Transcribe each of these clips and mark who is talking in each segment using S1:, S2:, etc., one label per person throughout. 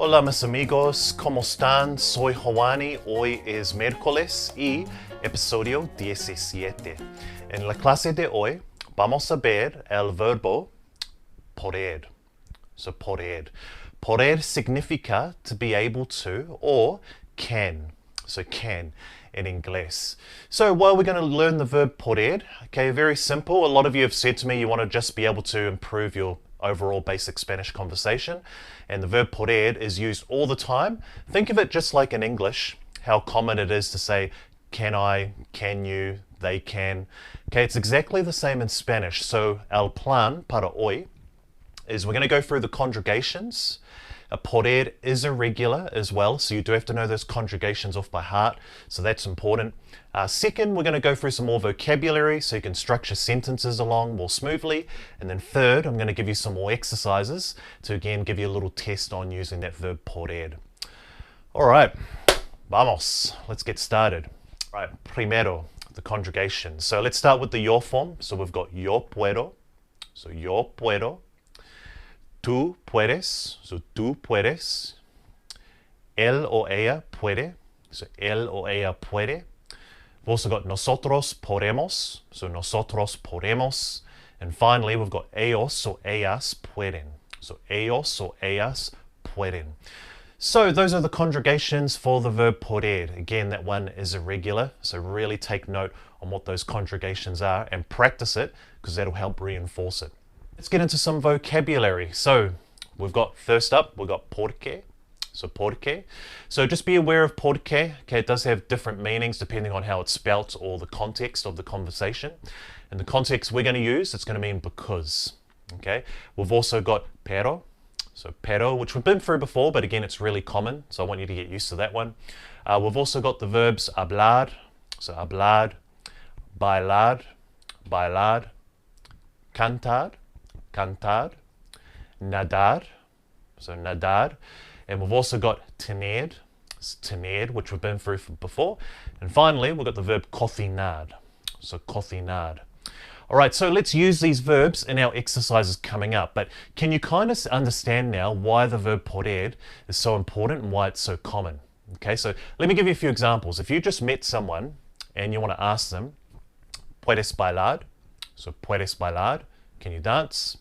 S1: Hola mis amigos, ¿cómo están? Soy Joani, hoy es miércoles y episodio 17. En la clase de hoy vamos a ver el verbo poder. So poder. Poder significa to be able to or can. So can in inglés. So while we're going to learn the verb poder, okay, very simple. A lot of you have said to me you want to just be able to improve your overall basic Spanish conversation, and the verb poder is used all the time. Think of it just like in English, how common it is to say can I, can you, they can. Okay, it's exactly the same in Spanish. So el plan para hoy is we're going to go through the conjugations. A poder is irregular as well, so you do have to know those conjugations off by heart, so that's important. Second, we're going to go through some more vocabulary so you can structure sentences along more smoothly. And then third, I'm going to give you some more exercises to again give you a little test on using that verb poder. All right, vamos, let's get started. All right, primero, the conjugation. So let's start with the yo form. So we've got yo puedo, so yo puedo. Tú puedes, so tú puedes. Él o ella puede, so él o ella puede. We've also got nosotros podemos, so nosotros podemos. And finally, we've got ellos o ellas pueden, so ellos o ellas pueden. So those are the conjugations for the verb poder. Again, that one is irregular, so really take note on what those conjugations are and practice it because that'll help reinforce it. Let's get into some vocabulary. So we've got, first up, we've got porque. So porque. So just be aware of porque. Okay, it does have different meanings depending on how it's spelt or the context of the conversation. And the context we're going to use, it's going to mean because. Okay. We've also got pero. So pero, which we've been through before, but again, it's really common. So I want you to get used to that one. We've also got the verbs hablar. So hablar, bailar, bailar, cantar, cantar, nadar, so nadar, and we've also got tener, which we've been through before, and finally we've got the verb cocinar, so cocinar. All right, so let's use these verbs in our exercises coming up, but can you kind of understand now why the verb poder is so important and why it's so common? Okay, so let me give you a few examples. If you just met someone and you want to ask them, puedes bailar, so puedes bailar, can you dance?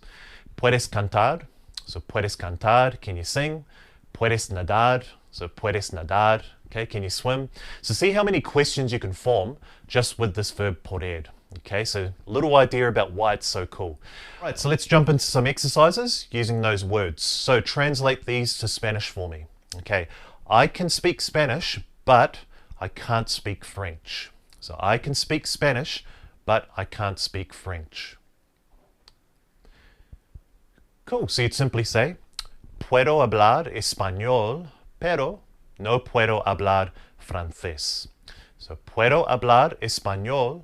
S1: Puedes cantar, so puedes cantar, can you sing? Puedes nadar, so puedes nadar, okay, can you swim? So see how many questions you can form just with this verb poder. Okay, so a little idea about why it's so cool. All right, so let's jump into some exercises using those words. So translate these to Spanish for me. Okay, I can speak Spanish, but I can't speak French. So I can speak Spanish, but I can't speak French. Cool, so you'd simply say, puedo hablar español, pero no puedo hablar francés. So puedo hablar español,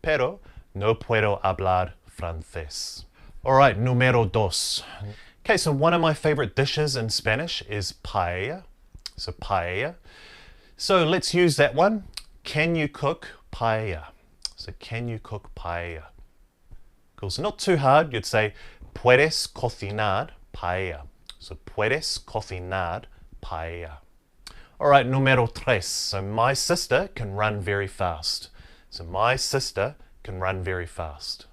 S1: pero no puedo hablar francés. All right, número dos. Okay, so one of my favorite dishes in Spanish is paella. So paella. So let's use that one. Can you cook paella? So can you cook paella? Cool, so not too hard. You'd say, puedes cocinar paella. So puedes cocinar paella. All right, número tres. So my sister can run very fast. So my sister can run very fast.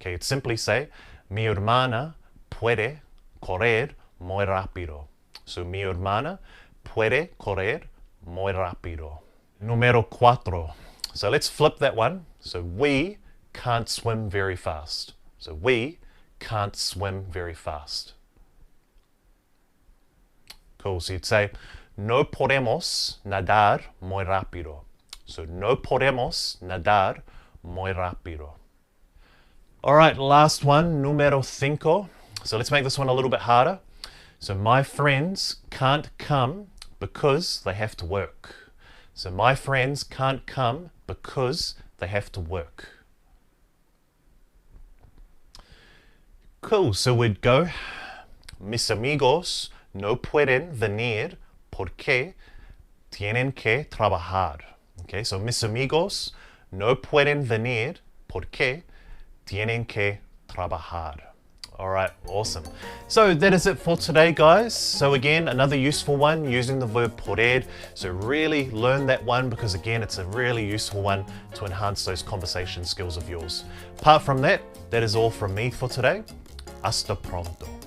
S1: Okay, you'd simply say, mi hermana puede correr muy rápido. So mi hermana puede correr muy rápido. Número cuatro. So let's flip that one. So we can't swim very fast. So we can't swim very fast. Cool, so you'd say, no podemos nadar muy rápido. So no podemos nadar muy rápido. All right, last one, número cinco. So let's make this one a little bit harder. So my friends can't come because they have to work. So my friends can't come because they have to work. Cool, so we'd go, mis amigos no pueden venir porque tienen que trabajar. Okay, so mis amigos no pueden venir porque tienen que trabajar. All right, awesome. So that is it for today, guys. So again, another useful one using the verb poder. So really learn that one because again, it's a really useful one to enhance those conversation skills of yours. Apart from that, that is all from me for today. Hasta pronto.